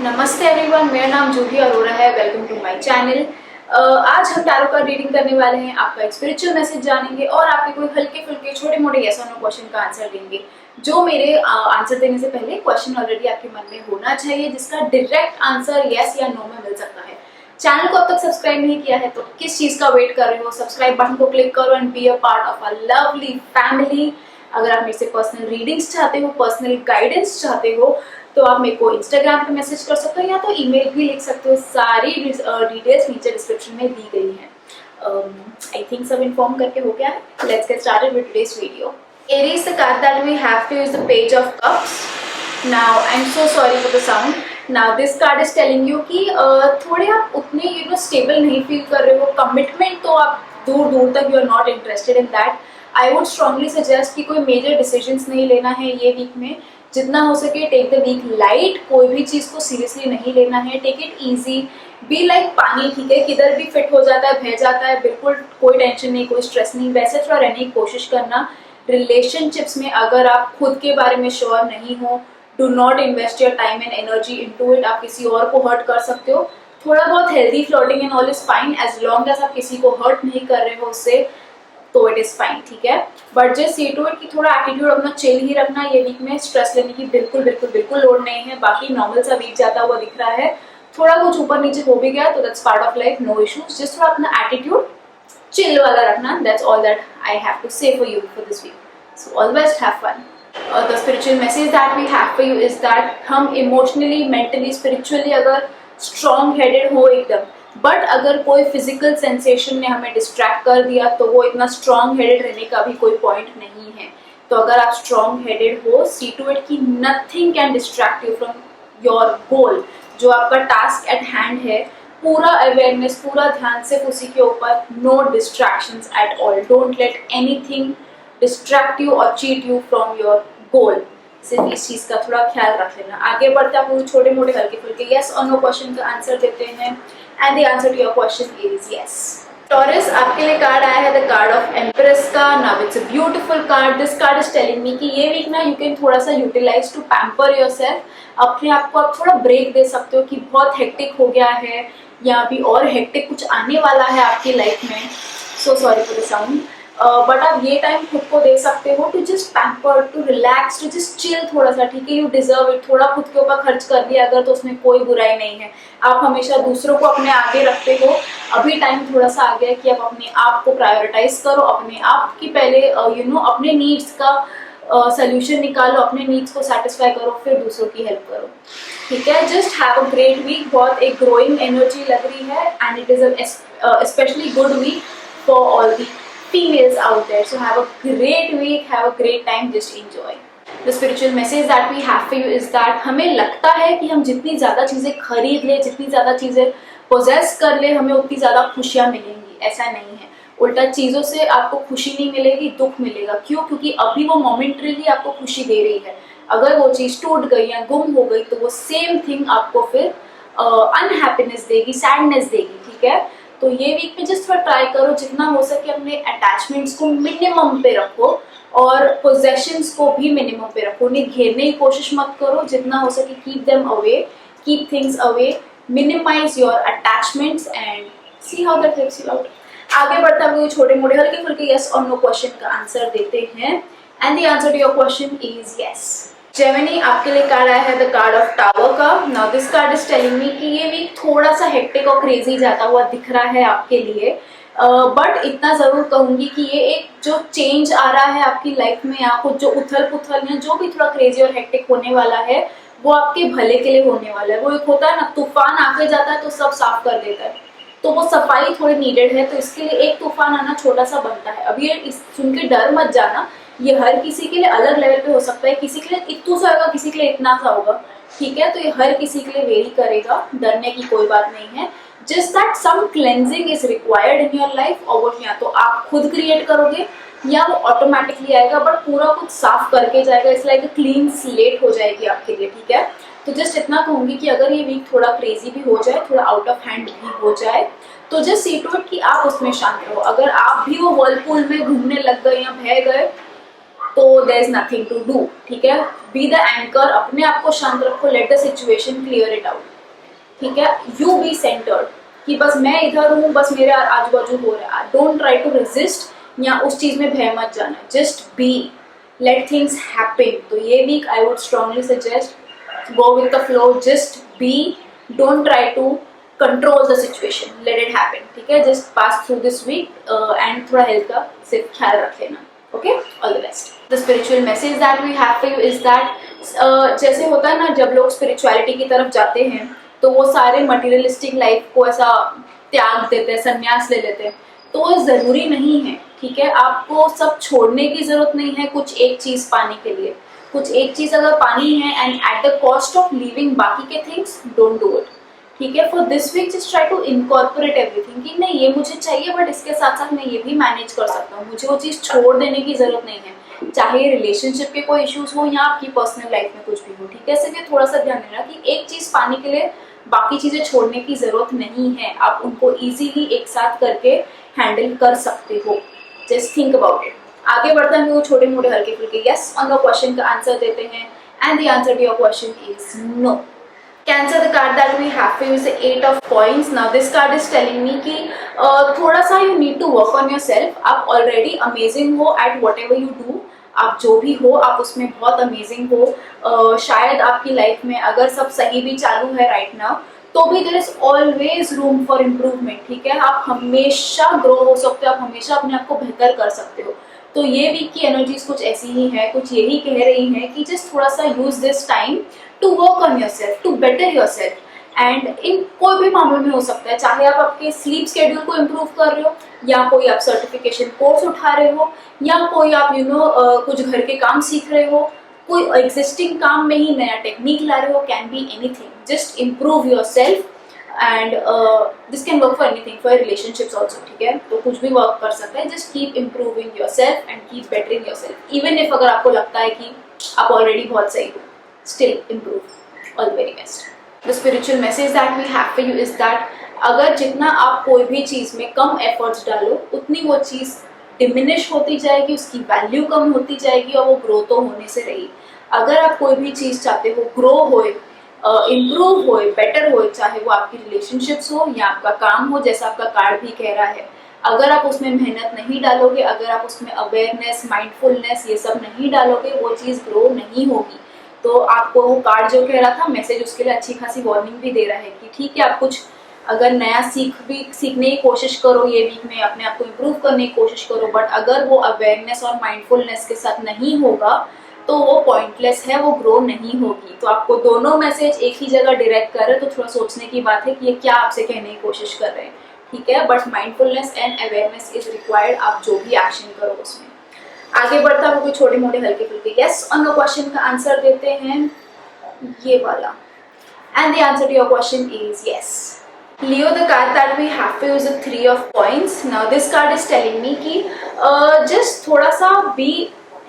नमस्ते एवरीवन, मेरा नाम जूही अरोरा है। Welcome to my channel. आज हम टैरो कार्ड रीडिंग करने वाले हैं। आपका एक स्पिरिचुअल मैसेज जानेंगे और आपके कोई हल्के फुल्के छोटे मोटे यस और नो क्वेश्चन का आंसर देंगे। जो मेरे आंसर देने से पहले क्वेश्चन ऑलरेडी आपके मन में होना चाहिए, जिसका डायरेक्ट आंसर यस या नो में मिल सकता है। चैनल को अब तक सब्सक्राइब नहीं किया है तो किस चीज का वेट कर रहे हो? सब्सक्राइब बटन को क्लिक करो and be a part of a lovely family. अगर आप मेरे से पर्सनल रीडिंग्स चाहते हो, पर्सनल गाइडेंस चाहते हो, तो आप मेरे को इंस्टाग्राम पे मैसेज कर सकते हो या तो ईमेल भी लिख सकते हो। सारी डिटेल्स नीचे डिस्क्रिप्शन में दी गई हैं। आई थिंक सब इन्फॉर्म करके हो गया है। Let's get started with today's video. Aries, the card that we have to use the Page of Cups. Now, I'm so sorry for the sound. Now, this card is telling you कि थोड़े आप उतने stable नहीं feel कर रहे हो। Commitment तो आप दूर दूर तक you are not interested in that. I would strongly suggest कि कोई मेजर डिसीजंस नहीं लेना है ये वीक में। जितना हो सके टेक द वीक लाइट। कोई भी चीज़ को सीरियसली नहीं लेना है। Take it easy. Be like पानी, ठीक है, किधर भी फिट हो जाता है, बह जाता है, बिल्कुल कोई टेंशन नहीं, कोई स्ट्रेस नहीं। वैसे थोड़ा रहने की कोशिश करना। रिलेशनशिप्स में अगर आप खुद के बारे में श्योर नहीं हो, do not invest your time and energy into it. आप किसी और को हर्ट कर सकते हो। थोड़ा बहुत healthy flirting and all is fine as long as आप किसी को हर्ट नहीं कर रहे हो उससे, तो इट इज फाइन, ठीक है। But just see to it कि थोड़ा एटीट्यूड अपना चिल ही रखना। ये वीक में स्ट्रेस लेने की बिल्कुल बिल्कुल बिल्कुल लोड नहीं है। बाकी नॉर्मल सा वीक जाता हुआ दिख रहा है। थोड़ा कुछ ऊपर नीचे हो भी गया तो that's part of life, no issues. Just थोड़ा अपना एटीट्यूड चिल वाला रखना। That's all that I have to say for you for this week. So always have fun. The spiritual message that we have for you is that हम emotionally, mentally, spiritually अगर strong headed हो एकदम, but अगर कोई physical sensation ने हमें distract कर दिया तो वो इतना स्ट्रॉन्ग हेडेड रहने का भी कोई पॉइंट नहीं है। तो अगर आप स्ट्रॉन्ग हेडेड हो, सी टू इट कि nothing can distract you from your गोल। जो आपका टास्क एट हैंड है, पूरा अवेयरनेस, पूरा ध्यान सिर्फ उसी के ऊपर। No distractions at all. Don't let anything distract you और cheat you from your goal. सिर्फ इस चीज का थोड़ा ख्याल रख लेना। आगे बढ़ते हैं, छोटे मोटे हल्के फुल्के यस और नो क्वेश्चन का आंसर देते हैं and the answer to your question is yes. Taurus, आपके लिए कार्ड आया है द कार्ड ऑफ एम्प्रेस का। Now it's a beautiful card. This card is telling me कि ये वीक ना यू कैन थोड़ा सा यूटिलाइज टू पैम्पर योरसेल्फ। अपने आप को आप थोड़ा ब्रेक दे सकते हो कि बहुत हेक्टिक हो गया है या अभी और हेक्टिक कुछ आने वाला है आपकी लाइफ में। So sorry for the sound. But आप ये टाइम खुद को दे सकते हो to just pamper, to relax, to just chill थोड़ा सा, ठीक है। You deserve it. थोड़ा खुद के ऊपर खर्च कर दिया अगर तो उसमें कोई बुराई नहीं है। आप हमेशा दूसरों को अपने आगे रखते हो। अभी टाइम थोड़ा सा आ गया है कि आप अपने आप को प्रायोरिटाइज करो। अपने आप की पहले अपने नीड्स का सोल्यूशन निकालो, अपने नीड्स को सेटिस्फाई करो, फिर दूसरों की हेल्प करो, ठीक है। Just have a great week. बहुत एक ग्रोइंग एनर्जी लग रही है and it is specially good week for all the females out there. So have a great week, have a great time, just enjoy. The spiritual message that we have for you is that हमें लगता है कि हम जितनी ज़्यादा चीज़ें खरीद ले, जितनी ज़्यादा चीज़ें पोजेस कर ले, हमें उतनी ज़्यादा खुशियाँ मिलेंगी। ऐसा नहीं है। उल्टा चीज़ों से आपको खुशी नहीं मिलेगी, दुख मिलेगा। क्यों? क्योंकि अभी वो मोमेंटरीली आपको खुशी दे रही है। अगर वो चीज़ टूट गई या गुम हो गई तो वो सेम थिंग आपको फिर अनहैप्पीनेस देगी, सैडनेस देगी, ठीक है। तो ये वीक में जस्ट थोड़ा ट्राई करो, जितना हो सके अपने अटैचमेंट्स को मिनिमम पे रखो और पोजेशंस को भी मिनिमम पे रखो। उन्हें घेरने की कोशिश मत करो। जितना हो सके keep them away, keep things away, minimize your attachments and see how that helps you out. आगे बढ़ता हुए छोटे मोटे हल्के फुल्के यस और नो क्वेश्चन का आंसर देते हैं and the answer to your question is yes. Gemini, आपके लिए कार्ड आया है द कार्ड ऑफ टावर का। Now this card is telling me कि ये वीक थोड़ा सा हेक्टिक और क्रेजी जाता हुआ दिख रहा है आपके लिए। बट इतना जरूर कहूंगी कि ये एक जो चेंज आ रहा है आपकी लाइफ में, या कुछ जो उथल पुथल या जो भी थोड़ा क्रेजी और हेक्टिक होने वाला है, वो आपके भले के लिए होने वाला है। वो एक होता है ना, तूफान आके जाता है तो सब साफ कर देता है, तो वो सफाई थोड़ी नीडेड है। तो इसके लिए एक तूफान आना छोटा सा बनता है। अब ये सुन के डर मत जाना, ये हर किसी के लिए अलग लेवल पे हो सकता है। किसी के लिए इतना सा होगा, किसी के लिए इतना सा होगा, ठीक है। तो ये हर किसी के लिए वेरी करेगा, डरने की कोई बात नहीं है। Just that some cleansing is required in your life, और वो या तो आप खुद क्रिएट करोगे या वो ऑटोमेटिकली आएगा, बट पूरा कुछ साफ करके जाएगा। It's like a clean slate हो जाएगी आपके लिए, ठीक है। तो जस्ट इतना कहूंगी कि अगर ये वीक थोड़ा क्रेजी भी हो जाए, थोड़ा आउट ऑफ हैंड भी हो जाए, तो जस्ट सी टू इट कि आप उसमें शांत रहो। अगर आप भी वो वर्लपूल में घूमने लग गए या बह गए तो there is nothing to do, ठीक है। बी द एंकर, अपने आप को शांत रखो, let the situation clear it out, ठीक है। यू बी सेंटर्ड, कि बस मैं इधर हूँ, बस मेरे आजू बाजू हो रहा है। डोंट ट्राई टू रेजिस्ट या उस चीज में भय मत जाना, just be, let things happen. तो ये week I would strongly suggest go with the flow, just be, don't try to control the situation, let it happen, ठीक है। Just pass through this week and थोड़ा health का सिर्फ ख्याल रख लेना, okay. All the best. The spiritual message that we have for you is that जैसे होता है ना, जब लोग स्पिरिचुअलिटी की तरफ जाते हैं तो वो सारे मटेरियलिस्टिक लाइफ को ऐसा त्याग देते हैं, संन्यास ले लेते हैं, तो वो ज़रूरी नहीं है, ठीक है। आपको सब छोड़ने की ज़रूरत नहीं है कुछ एक चीज़ पाने के लिए। कुछ एक चीज़ अगर पानी है and at the cost of living बाकी के थिंग्स, डोंट डू इट, ठीक है। For this week just try to incorporate everything, कि नहीं ये मुझे चाहिए बट इसके साथ साथ मैं ये भी मैनेज कर सकता हूँ, मुझे वो चीज़ छोड़ देने की ज़रूरत नहीं है, चाहे रिलेशनशिप के कोई इश्यूज हो या आपकी पर्सनल लाइफ में कुछ भी हो, ठीक है। सिर्फ ये थोड़ा सा ध्यान देना कि एक चीज़ पाने के लिए बाकी चीज़ें छोड़ने की ज़रूरत नहीं है, आप उनको ईजीली एक साथ करके हैंडल कर सकते हो। Just think about it. आगे बढ़ते हैं, वो छोटे मोटे हल्के फुल्के यस ऑन द क्वेश्चन का आंसर देते हैं, and the answer to your question is no. Cancer, the card that we have for you is the 8 of coins. Now this card is telling me कि थोड़ा सा you need to work on yourself. आप already amazing हो at whatever you do. आप जो भी हो आप उसमें बहुत अमेजिंग हो। शायद आपकी लाइफ में अगर सब सही भी चालू है राइट नाउ, तो भी there is always room for improvement, ठीक है। आप हमेशा ग्रो हो सकते हो, आप हमेशा अपने आप को बेहतर कर सकते हो। तो ये वीक की एनर्जीज कुछ ऐसी ही है, कुछ यही कह रही है कि जस्ट थोड़ा सा use this time to work on yourself, to better yourself. And in कोई भी मामले में हो सकता है, चाहे आप आपके स्लीप शेड्यूल को इम्प्रूव कर रहे हो, या कोई आप सर्टिफिकेशन कोर्स उठा रहे हो, या कोई आप कुछ घर के काम सीख रहे हो, कोई एग्जिस्टिंग काम में ही नया टेक्निक ला रहे हो, can be anything, just improve yourself. And this can work for anything, for relationships also, ठीक है। तो कुछ भी वर्क कर सकता है, just keep improving yourself and keep bettering yourself, even if अगर आपको लगता है कि आप ऑलरेडी बहुत सही हो, still improve. All the very best. The spiritual message that we have for you is that अगर जितना आप कोई भी चीज़ में कम एफर्ट्स डालो, उतनी वो चीज़ डिमिनिश होती जाएगी, उसकी वैल्यू कम होती जाएगी और वो ग्रो तो होने से रही। अगर आप कोई भी चीज़ चाहते हो ग्रो होए, इम्प्रूव होए, बेटर होए, चाहे वो आपकी रिलेशनशिप्स हो या आपका काम हो, जैसा आपका कार्ड भी कह रहा है, अगर आप उसमें मेहनत नहीं डालोगे, अगर आप उसमें अवेयरनेस, माइंडफुलनेस ये सब नहीं डालोगे, वो चीज़ ग्रो नहीं होगी। तो आपको वो कार्ड जो कह रहा था मैसेज, उसके लिए अच्छी खासी वार्निंग भी दे रहा है कि ठीक है, आप कुछ अगर नया सीखने की कोशिश करो ये वीक में, अपने आप को इम्प्रूव करने की कोशिश करो, बट अगर वो अवेयरनेस और माइंडफुलनेस के साथ नहीं होगा तो वो पॉइंटलेस है, वो ग्रो नहीं होगी। तो आपको दोनों मैसेज एक ही जगह डायरेक्ट कर रहे हैं, तो थोड़ा सोचने की बात है कि ये क्या आपसे कहने की कोशिश कर रहे हैं, ठीक है। But mindfulness and awareness is required, आप जो भी एक्शन करो उसमें। आगे बढ़ता है, वो कोई छोटे मोटे हल्के फुल्के यस ऑन द क्वेश्चन का आंसर देते हैं, ये वाला, and the answer to your question is yes. Leo, the card that we have for you is the 3 of coins. Now this card is telling me कि just थोड़ा सा be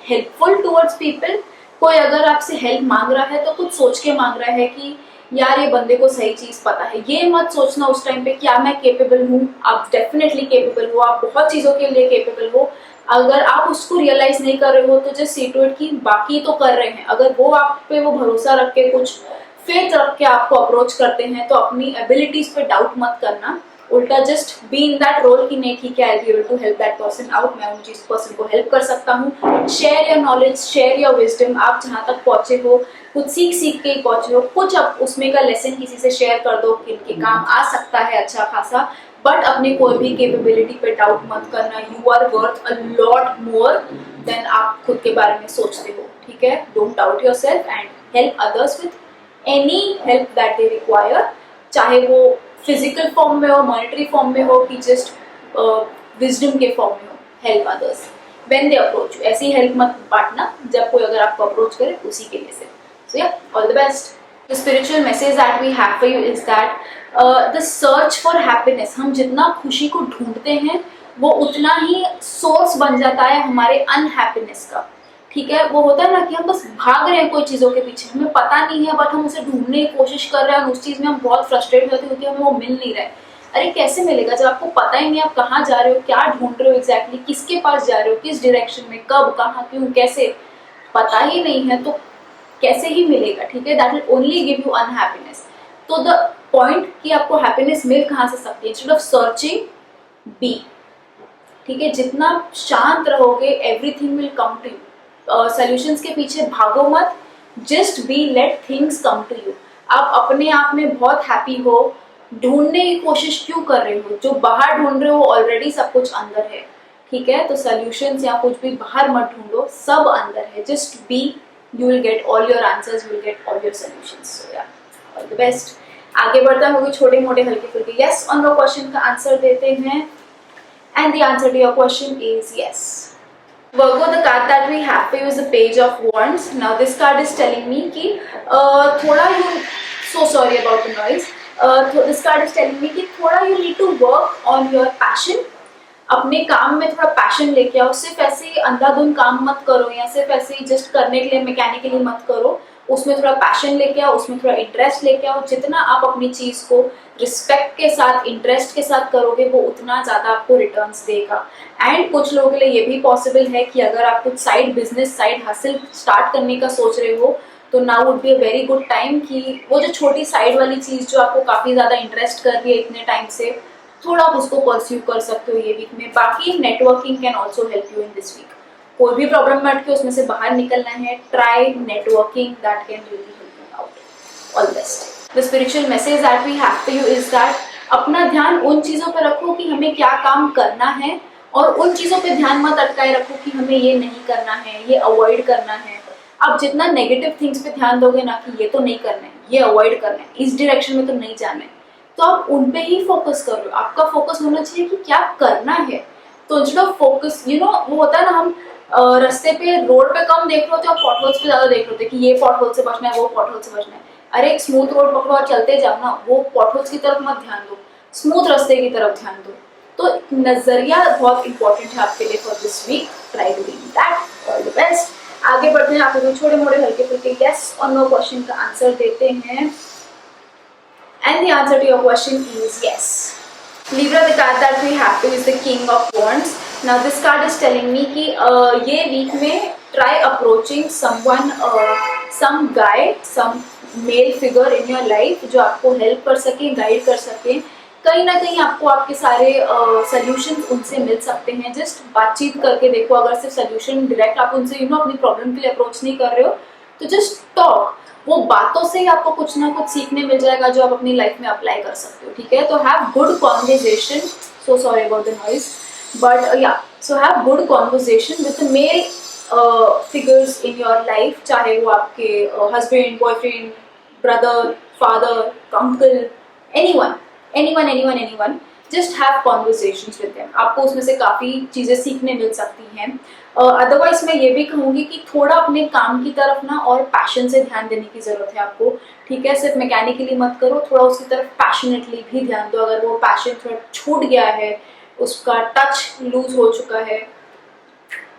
helpful towards people. कोई अगर आपसे help मांग रहा है तो कुछ सोच के मांग रहा है कि यार ये बंदे को सही चीज़ पता है। ये मत सोचना उस टाइम पे क्या मैं केपेबल हूँ, आप डेफिनेटली केपेबल हो, आप बहुत चीज़ों के लिए केपेबल हो। अगर आप उसको रियलाइज नहीं कर रहे हो तो जस्ट सी टू इट कि बाकी तो कर रहे हैं। अगर वो आप पे वो भरोसा रख के, कुछ फेथ रख के आपको अप्रोच करते हैं, तो अपनी एबिलिटीज पे डाउट मत करना, उल्टा just be in that role कि नहीं ठीक है, I be able to help that person out, मैं उन पर्सन को हेल्प कर सकता हूँ। Share your knowledge, share your wisdom, आप जहाँ तक पहुँचे हो कुछ सीख के ही पहुँचे हो, कुछ अब उसमें का लेसन किसी से शेयर कर दो कि इनके काम आ सकता है अच्छा खासा। बट अपने कोई भी कैपेबिलिटी पे डाउट मत करना, you are worth a lot more than आप खुद के बारे में सोचते हो, ठीक है। Don't doubt yourself and help others with any help that they require, चाहे वो फिजिकल फॉर्म में हो, मॉनेटरी फॉर्म में हो, कि जस्ट विजडम के फॉर्म में हो। Help others when they approach you, ऐसी हेल्प मत बांटना जब कोई अगर आपको अप्रोच करे उसी के लिए से। So yeah all the best. The spiritual message that we have for you is that the search for happiness, हम जितना खुशी को ढूंढते हैं वो उतना ही सोर्स बन जाता है हमारे अनहैप्पीनेस का, ठीक है। वो होता है ना कि हम बस भाग रहे हैं कोई चीज़ों के पीछे, हमें पता नहीं है बट हम उसे ढूंढने की कोशिश कर रहे हैं और उस चीज़ में हम बहुत फ्रस्ट्रेट होते हैं क्योंकि हमें वो मिल नहीं रहा है। अरे कैसे मिलेगा जब आपको पता ही नहीं आप कहाँ जा रहे हो, क्या ढूंढ रहे हो एग्जैक्टली, किसके पास जा रहे हो, किस डायरेक्शन में, कब, कहाँ, क्यों, कैसे, पता ही नहीं है तो कैसे ही मिलेगा, ठीक है। That will only give you unhappiness. तो द पॉइंट कि आपको हैप्पीनेस मिल कहाँ से सकती है, इंस्टेड ऑफ सर्चिंग, बी, ठीक है। जितना शांत रहोगे everything will come to you. Solutions के पीछे भागो मत, just be, let things come to you. आप अपने आप में बहुत हैप्पी हो, ढूंढने की कोशिश क्यों कर रहे हो, जो बाहर ढूंढ रहे हो ऑलरेडी सब कुछ अंदर है, ठीक है। तो सॉल्यूशंस या कुछ भी बाहर मत ढूंढो, सब अंदर है, just be, you will get all your answers, you will get all your solutions. So yeah, all the best. आगे बढ़ता है, छोटे मोटे हल्के फुल्के यस और नो क्वेश्चन का आंसर देते हैं। And the answer to your question is yes. Virgo, the card that we have for you is the Page of Wands. Now this card is telling me कि थोड़ा you, so sorry about the noise. This card is telling me कि थोड़ा you need to work on your passion. अपने काम में थोड़ा passion लेके आओ, सिर्फ ऐसे ही अंधाधुंध काम मत करो या सिर्फ ऐसे ही जस्ट करने के लिए, मैकेनिकली मत करो। उसमें थोड़ा पैशन लेके आओ, उसमें थोड़ा इंटरेस्ट लेके आओ। जितना आप अपनी चीज को रिस्पेक्ट के साथ, इंटरेस्ट के साथ करोगे, वो उतना ज्यादा आपको रिटर्न्स देगा। एंड कुछ लोगों के लिए ये भी पॉसिबल है कि अगर आप कुछ साइड बिजनेस, साइड हासिल स्टार्ट करने का सोच रहे हो, तो now would be a very good time कि वो जो छोटी साइड वाली चीज जो आपको काफी ज्यादा इंटरेस्ट कर रही है इतने टाइम से, थोड़ा आप उसको परस्यू कर सकते हो ये वीक में। बाकी networking can also help you in this week. कोई भी प्रॉब्लम में अटके उसमें से बाहर निकलना है, try networking, that can really help you out. All best. The spiritual message that we have for you is that अपना ध्यान उन चीजों पर रखो कि हमें क्या काम करना है, और उन चीजों पे ध्यान मत अटकाए रखो कि हमें ये नहीं करना है, ये अवॉइड करना है। आप जितना नेगेटिव थिंग्स पे ध्यान दोगे ना कि ये तो नहीं करना है, ये अवॉइड करना है, इस डायरेक्शन में तो नहीं जाना है, तो आप उन पे ही फोकस करो। आपका फोकस होना चाहिए कि क्या करना है। तो instead of focus, you know, वो होता है ना, हम रास्ते पे, रोड पे कम देख रहे होते हैं और पॉटहोल्स पे ज्यादा देख रहे होते हैं कि ये पॉटहोल से बचना है, वो पॉटहोल से बचना है। अरे एक स्मूथ रोड पकड़ो और चलते जाओ ना, वो पॉटहोल्स की तरफ मत ध्यान दो, स्मूथ रास्ते की तरफ ध्यान दो। तो नजरिया बहुत इंपॉर्टेंट है आपके लिए for this week. Try doing that. All the best. आगे बढ़ते हैं, आप लोग छोटे मोटे हल्के फुल्के यस और नो क्वेश्चन का आंसर देते हैं। And the answer to your question is yes. Libra, the card that we have to is the King of Wands. Now this card is telling me कि ये वीक में try approaching someone, some guy, some male figure in your life जो आपको help कर सके, guide कर सके। कहीं ना कहीं आपको आपके सारे solutions उनसे मिल सकते हैं। जस्ट बातचीत करके देखो, अगर सिर्फ solution डायरेक्ट आप उनसे अपनी प्रॉब्लम के लिए अप्रोच नहीं कर रहे हो, तो जस्ट टॉक। वो बातों से ही आपको कुछ ना कुछ सीखने मिल जाएगा जो आप अपनी लाइफ में अप्लाई कर सकते हो, ठीक है। तो have good conversation, so sorry about the noise, but yeah, so have good conversation with the male figures in your life, चाहे वो आपके husband, boyfriend, brother, father, uncle, anyone, just have conversations with them. आपको उसमें से काफ़ी चीज़ें सीखने मिल सकती हैं। अदरवाइज मैं ये भी कहूँगी कि थोड़ा अपने काम की तरफ ना और पैशन से ध्यान देने की ज़रूरत है आपको, ठीक है। सिर्फ मैकेनिकली मत करो, थोड़ा उसकी तरफ पैशनेटली भी ध्यान दो। अगर वो पैशन थोड़ा छूट गया है, उसका टच लूज हो चुका है,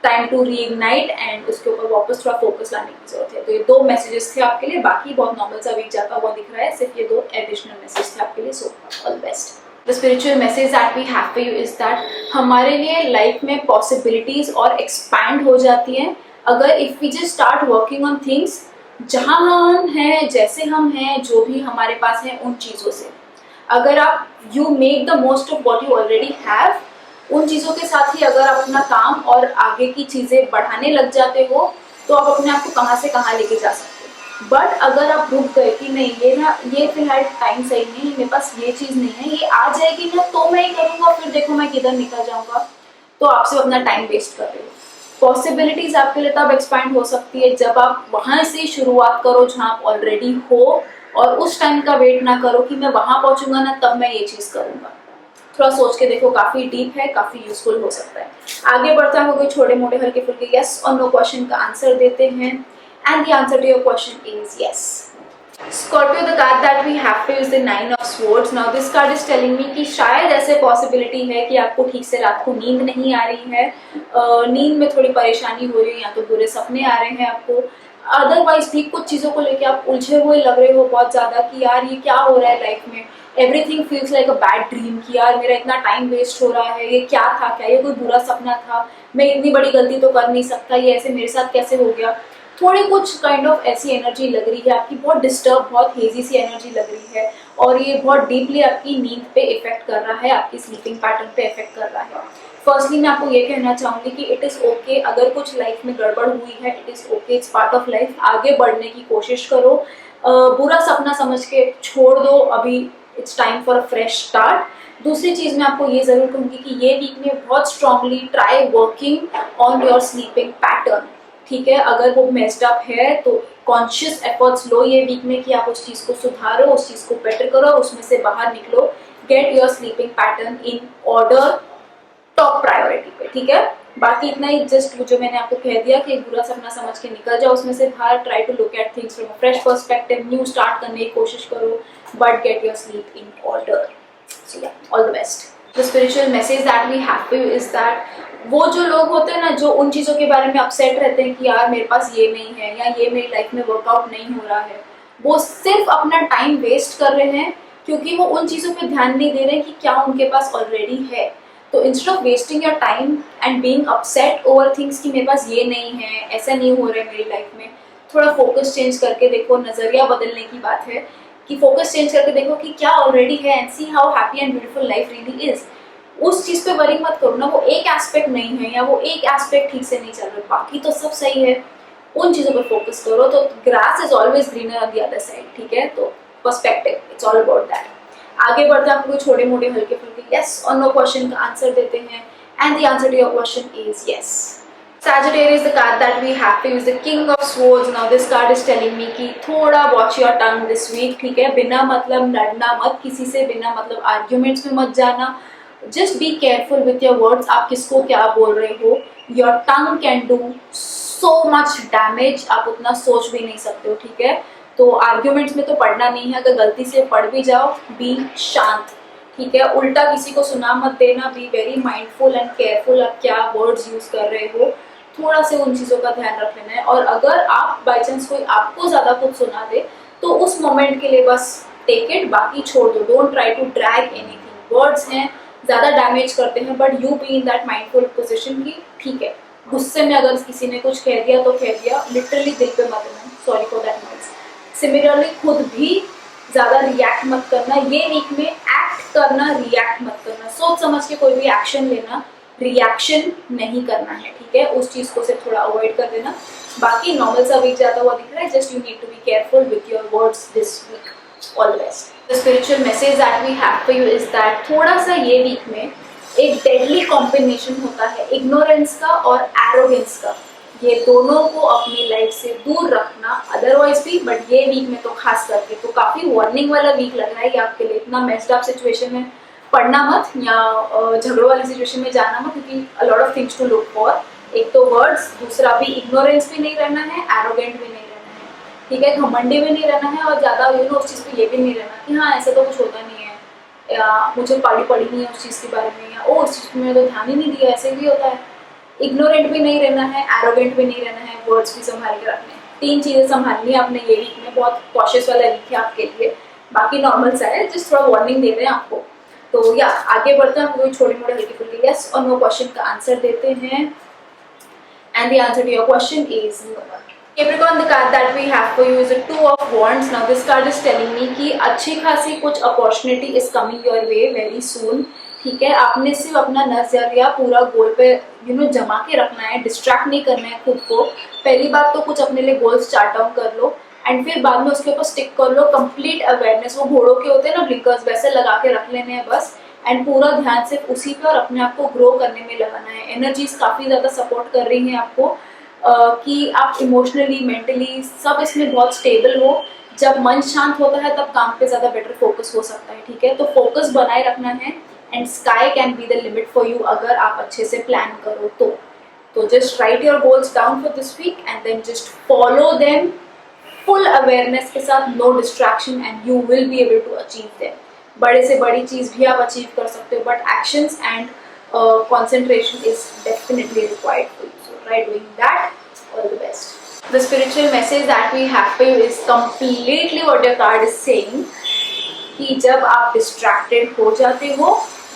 टाइम टू रीइग्नाइट एंड उसके ऊपर वापस थोड़ा फोकस लाने की जरूरत है। तो ये 2 मैसेजेस थे आपके लिए। बाकी बहुत नॉर्मल सा वीक जाता हुआ दिख रहा है, सिर्फ ये 2 एडिशनल मैसेज थे आपके लिए। So all best. The spiritual message that we have for you is that हमारे लिए लाइफ में पॉसिबिलिटीज और एक्सपैंड हो जाती हैं अगर if we just start working on things, जहाँ हम हैं, जैसे हम हैं, जो भी हमारे पास है उन चीज़ों से। अगर आप you make the most of what you already have, उन चीज़ों के साथ ही अगर आप अपना काम और आगे की चीज़ें बढ़ाने लग जाते हो, तो आप अपने आप को कहाँ से कहाँ लेके जा सकते हो। बट अगर आप रुक गए कि नहीं, ये फिलहाल टाइम सही नहीं है, मेरे पास ये चीज़ नहीं है, ये आ जाएगी ना तो मैं ही करूँगा, फिर देखो मैं किधर निकल जाऊँगा, तो आपसे अपना टाइम वेस्ट कर रहे हो। पॉसिबिलिटीज आपके लिए तब एक्सपैंड हो सकती है जब आप वहाँ से शुरुआत करो जहाँ आप ऑलरेडी हो, और उस टाइम का वेट ना करो कि मैं वहाँ पहुँचूंगा ना तब मैं ये चीज़ करूँगा। थोड़ा सोच के देखो, काफ़ी डीप है, काफ़ी यूजफुल हो सकता है। आगे बढ़ता हो गए छोटे मोटे हल्के फुल्के यस और नो क्वेश्चन का आंसर देते हैं। And the answer to your question is yes. Scorpio, the card that we have here is the 9 of Swords. Now this card is telling me कि शायद ऐसे पॉसिबिलिटी है कि आपको ठीक से रात को नींद नहीं आ रही है, नींद में थोड़ी परेशानी हो रही है, या तो बुरे सपने आ रहे हैं आपको, अदरवाइज भी कुछ चीज़ों को लेके आप उलझे हुए लग रहे हो बहुत ज़्यादा कि यार ये क्या हो रहा है लाइफ में, everything feels like a bad dream कि यार मेरा इतना टाइम वेस्ट हो रहा है, ये क्या था, क्या ये कोई बुरा सपना था, मैं इतनी बड़ी गलती तो कर नहीं सकता, ये ऐसे मेरे साथ कैसे हो गया। थोड़ी कुछ काइंड ऑफ ऐसी एनर्जी लग रही है आपकी, बहुत डिस्टर्ब, बहुत हेजी सी एनर्जी लग रही है और ये बहुत डीपली आपकी नींद पे इफेक्ट कर रहा है, आपकी स्लीपिंग पैटर्न पे इफेक्ट कर रहा है। फर्स्टली मैं आपको ये कहना चाहूँगी कि इट इज़ ओके अगर कुछ लाइफ में गड़बड़ हुई है, it is okay, it's part of life. आगे बढ़ने की कोशिश करो, बुरा सपना समझ के छोड़ दो, अभी it's time for a fresh start. दूसरी चीज़ मैं आपको ये ज़रूर कहूँगी कि ये वीक में बहुत strongly try working on your sleeping pattern, ठीक है। अगर वो मेस्ड अप है तो कॉन्शियस एफर्ट्स लो ये वीक में कि आप उस चीज़ को सुधारो, उस चीज़ को बेटर करो, उसमें से बाहर निकलो। Get your sleeping pattern in order, top priority पे, ठीक है। बाकी इतना ही, जस्ट जो मैंने आपको कह दिया कि एक बुरा सपना समझ के निकल जाओ उसमें से बाहर, try to look at things from a fresh perspective, new start करने की कोशिश करो, but get your sleep in order. So yeah, all the best. The spiritual message that we have for you is that वो जो लोग होते हैं ना, जो उन चीज़ों के बारे में अपसेट रहते हैं कि यार मेरे पास ये नहीं है या ये मेरी लाइफ में वर्कआउट नहीं हो रहा है, वो सिर्फ अपना टाइम वेस्ट कर रहे हैं क्योंकि वो उन चीज़ों पे ध्यान नहीं दे रहे कि क्या उनके पास ऑलरेडी है। तो instead of wasting your time and being upset over things कि मेरे पास ये नहीं है, ऐसा नहीं हो रहा है मेरी लाइफ में, थोड़ा फोकस चेंज करके देखो। नज़रिया बदलने की बात है कि फोकस चेंज करके देखो कि क्या ऑलरेडी है and see how happy and beautiful life really is. उस चीज़ पे वरी मत करो ना, वो एक एस्पेक्ट नहीं है या वो एक एस्पेक्ट ठीक से नहीं चल रहा, बाकी तो सब सही है, उन चीज़ों पे फोकस करो। तो grass is always greener on the other side, ठीक है। तो perspective, it's all about that. आगे बढ़ते हैं, आपको छोटे मोटे हल्के फुल्के यस और नो क्वेश्चन का आंसर देते हैं and the answer to your question is yes. Sagittarius, the card that we have to use the King of Swords. Now this card is telling me कि थोड़ा watch your tongue this week, ठीक है। बिना मतलब लड़ना मत किसी से, बिना मतलब आर्ग्यूमेंट्स में मत जाना। Just be careful with your words, आप किसको क्या बोल रहे हो। Your tongue can do so much damage, आप उतना सोच भी नहीं सकते हो, ठीक है। तो आर्ग्यूमेंट्स में तो पढ़ना नहीं है, अगर गलती से पढ़ भी जाओ बी शांत, ठीक है। उल्टा किसी को सुना मत देना, be very mindful and careful, आप क्या वर्ड्स यूज कर रहे हो, थोड़ा से उन चीज़ों का ध्यान रख लेना है। और अगर आप बाई चांस कोई आपको ज़्यादा कुछ सुना दे तो उस मोमेंट के लिए बस टेक इट, बाकी छोड़ दो। Don't try to drag anything, words हैं ज़्यादा डैमेज करते हैं, but you be in that mindful position की ठीक है, गुस्से में अगर किसी ने कुछ कह दिया तो कह दिया, लिटरली दिल पे मत लेना, sorry for that noise. Similarly खुद भी ज़्यादा रिएक्ट मत करना, ये वीक में एक्ट करना, रिएक्ट मत करना। सोच समझ के कोई भी एक्शन लेना, रिएक्शन नहीं करना है, ठीक है। उस चीज़ को सिर्फ थोड़ा अवॉइड कर देना। बाकी नॉर्मल सा वीक जाता हुआ दिख रहा है, just you need to be careful with your words this week. All the best. The spiritual message that we have for you is that थोड़ा सा ये वीक में एक डेडली कॉम्बिनेशन होता है इग्नोरेंस का और एरोगेंस का, ये दोनों को अपनी लाइफ से दूर रखना, अदरवाइज भी, बट ये वीक में तो खास करके तो काफ़ी वार्निंग वाला वीक लग रहा है ये आपके लिए। इतना मेस्ड अप सिचुएशन में पढ़ना मत या झगड़ों वाली सिचुएशन में जाना मत, क्योंकि a lot of things to look for. एक तो वर्ड्स, दूसरा भी इग्नोरेंस भी नहीं रहना है, एरोगेंट भी नहीं रहना है, ठीक है। घमंडी भी नहीं रहना है और ज़्यादा उस चीज़ पे ये भी नहीं रहना कि हाँ ऐसा तो कुछ होता नहीं है, या मुझे पढ़ी नहीं है उस चीज़ के बारे में, या ओ उस चीज़ में तो ध्यान ही नहीं दिया, ऐसे भी होता है। इग्नोरेंट भी नहीं रहना है, एरोगेंट भी नहीं रहना है, वर्ड्स भी संभाल के रखने हैं। 3 चीज़ें संभालनी है आपने ये वीक में, बहुत कॉशियस वाला वीक है आपके लिए। बाकी नॉर्मल सा है, जस्ट थोड़ा वार्निंग दे रहे हैं आपको। तो या आगे बढ़ते हैं, कोई छोटे मोटे हल्के फुल्के यस और नो क्वेश्चन का आंसर देते हैं and the answer to your question is no. Capricorn, the card that we have for you is a 2 of Wands. Now this card is telling me कि अच्छी खासी कुछ opportunity is coming your way very soon, ठीक है। आपने सिर्फ अपना नजरिया पूरा गोल पे जमा के रखना है, डिस्ट्रैक्ट नहीं करना है खुद को। पहली बात तो कुछ अपने लिए गोल्स चार्ट डाउन कर लो एंड फिर बाद में उसके ऊपर स्टिक कर लो। कंप्लीट अवेयरनेस, वो घोड़ों के होते हैं ना ब्लिंकर्स, वैसे लगा के रख लेने हैं बस, एंड पूरा ध्यान सिर्फ उसी पे और अपने आप को ग्रो करने में लगाना है। एनर्जीज काफ़ी ज़्यादा सपोर्ट कर रही हैं आपको कि आप इमोशनली, मेंटली सब इसमें बहुत स्टेबल हो। जब मन शांत होता है तब काम पे ज़्यादा बेटर फोकस हो सकता है, ठीक है। तो फोकस बनाए रखना है and sky can be the limit for you अगर आप अच्छे से प्लान करो तो just write your goals down for this week and then just follow them full awareness के साथ, no distraction, and you will be able to achieve them. बड़े से बड़ी चीज़ भी आप अचीव कर सकते हो, but actions and concentration is definitely required for you. So try doing that. All the best. The spiritual message that we have for you is completely what your card is saying, कि जब आप distracted हो जाते हो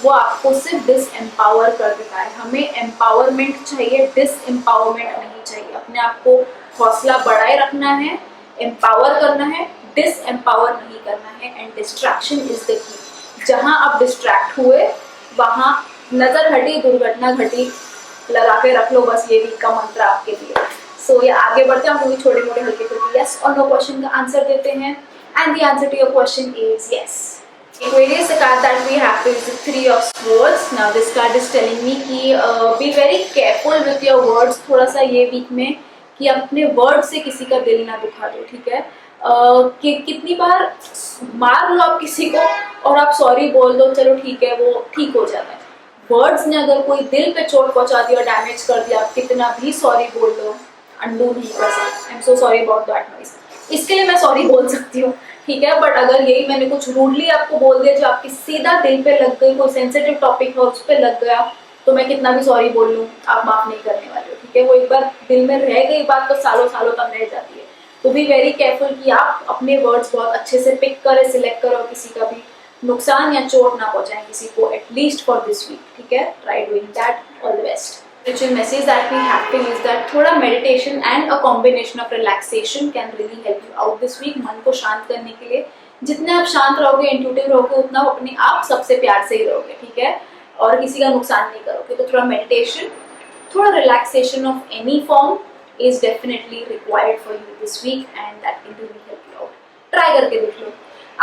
वो आपको सिर्फ डिसएम्पावर कर देता है। हमें एम्पावरमेंट चाहिए, डिसएम्पावरमेंट नहीं चाहिए। अपने आप को हौसला बढ़ाए रखना है, एम्पावर करना है, डिसएम्पावर नहीं करना है। And distraction is the key. जहाँ आप डिस्ट्रैक्ट हुए वहाँ नजर हटी, दुर्घटना घटी, लगा के रख लो बस ये वीक का मंत्र आपके लिए। सो ये आगे बढ़ते हैं, हम लोग छोटे मोटे हल्के फुल्के यस और नो क्वेश्चन का आंसर देते हैं। And the answer to your question is yes. Aquarius, the card that we have is the Three of Swords. Now this card is telling me कि be very careful with your words. थोड़ा सा ये week में कि अपने word से किसी का दिल ना दुखा दो, ठीक है। कि कितनी बार मार लो आप किसी को और आप सॉरी बोल दो, चलो ठीक है वो ठीक हो जाता है। वर्ड्स ने अगर कोई दिल पे चोट पहुंचा दी और डैमेज कर दिया, आप कितना भी सॉरी बोल दो अंडू नहीं कर सकते। I am so sorry about that noise. इसके लिए मैं सॉरी बोल सकती हूँ, ठीक है, बट अगर यही मैंने कुछ रूडली आपको बोल दिया जो आपकी सीधा दिल पे लग गई, कोई सेंसिटिव टॉपिक है उस पर लग गया, तो मैं कितना भी सॉरी बोल लूँ आप माफ नहीं करने वाले हो, ठीक है। वो एक बार दिल में रह गई बात तो सालों सालों तक रह जाती है। तो बी वेरी केयरफुल कि आप अपने वर्ड्स बहुत अच्छे से पिक करें, सिलेक्ट करो, किसी का भी नुकसान या चोट ना पहुंचाएं किसी को, एटलीस्ट फॉर दिस वीक, ठीक है। Try doing that. All the best. Spiritual message that we have to is that थोड़ा meditation and a combination of relaxation can really help you out this week। मन को शांत करने के लिए जितने आप शांत रहोगे, इंट्यूटिव रहोगे, उतना अपने आप सबसे प्यार से ही रहोगे, ठीक है, और किसी का नुकसान नहीं करोगे। तो थोड़ा मेडिटेशन, थोड़ा relaxation of any form is definitely required for you this week and that can really help you out. Try करके देख लो।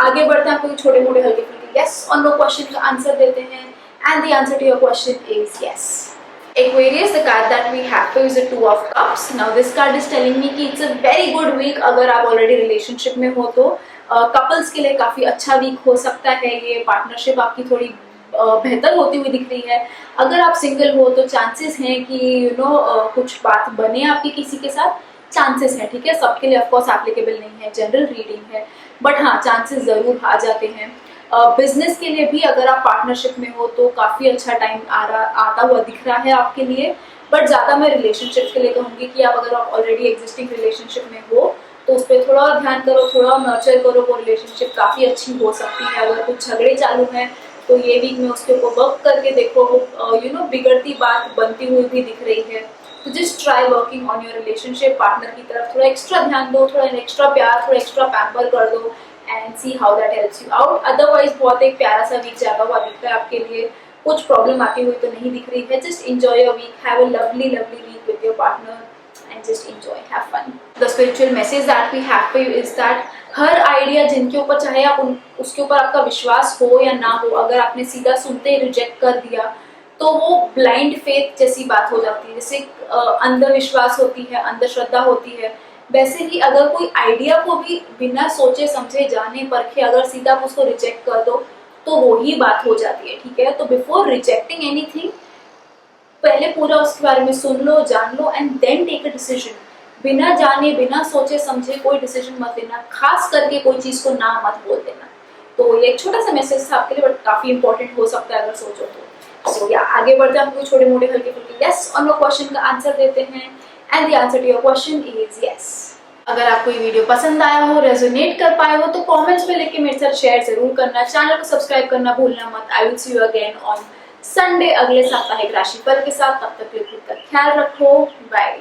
आगे बढ़ते हैं, आपको छोटे मोटे हल्के फुल्के यस और नो क्वेश्चन का आंसर देते हैं। And the answer to your question is yes. Aquarius, the card that we have for you is the Two of Cups. Now this card is telling me कि it's a very good week अगर आप already relationship में हो तो couples के लिए काफ़ी अच्छा वीक हो सकता है। ये पार्टनरशिप आपकी थोड़ी बेहतर होती हुई दिख रही है। अगर आप सिंगल हो तो चांसेस हैं कि कुछ बात बने आपकी किसी के साथ, चांसेस हैं, ठीक है। सबके लिए ऑफकोर्स एप्लीकेबल नहीं है, जनरल रीडिंग है, बट हाँ चांसेस ज़रूर आ जाते हैं। बिजनेस के लिए भी अगर आप पार्टनरशिप में हो तो काफ़ी अच्छा टाइम आता हुआ दिख रहा है आपके लिए। बट ज़्यादा मैं रिलेशनशिप के लिए कहूँगी कि अगर आप ऑलरेडी एग्जिस्टिंग रिलेशनशिप में हो तो उस पर थोड़ा और ध्यान करो, थोड़ा नर्चर करो। वो रिलेशनशिप काफ़ी अच्छी हो सकती है। अगर कुछ झगड़े चालू हैं तो ये वीक में उसके ऊपर वर्क करके देखो, बिगड़ती बात बनती हुई भी दिख रही है। तो just try working on your relationship. Partner की तरफ थोड़ा एक्स्ट्रा ध्यान दो, थोड़ा एक्स्ट्रा प्यार, थोड़ा एक्स्ट्रा पैम्पर कर दो and see how that helps you out. Otherwise बहुत एक प्यारा सा वीक जाता हुआ दिख रहा है आपके लिए। कुछ प्रॉब्लम आती हुई तो नहीं दिख रही है। Just enjoy your week, have a lovely lovely week with your partner and just enjoy, have fun. The spiritual message that we have for you is that हर आइडिया जिनके ऊपर चाहे आप उसके ऊपर आपका विश्वास हो या ना हो, अगर आपने सीधा सुनते ही रिजेक्ट कर दिया तो वो ब्लाइंड फेथ जैसी बात हो जाती है। जैसे अंधविश्वास होती है, अंधश्रद्धा होती है, वैसे ही अगर कोई आइडिया को भी बिना सोचे समझे जाने परखे अगर सीधा आप उसको रिजेक्ट कर दो तो वो ही बात हो जाती है, ठीक है। तो बिफोर रिजेक्टिंग एनीथिंग पहले पूरा उसके बारे में सुन लो, जान लो and then take a decision. बिना जाने बिना सोचे समझे कोई डिसीजन मत लेना, खास करके कोई चीज को ना मत बोल देना। तो ये एक छोटा सा मैसेज था आपके लिए, बट काफी इंपॉर्टेंट हो सकता है अगर सोचो तो। सो या आगे बढ़ते हैं, आपको छोटे मोटे हल्के फुल्के यस और नो क्वेश्चन का आंसर देते हैं। And the answer to your question is yes. अगर आपको ये वीडियो पसंद आया हो, रेजोनेट कर पाए हो तो कमेंट्स में लिख के मेरे साथ शेयर जरूर करना। चैनल को सब्सक्राइब करना भूलना मत। I will see you again on Sunday अगले साप्ताहिक राशिफल के साथ। तब तक के लिए खुद का ख्याल रखो। बाय।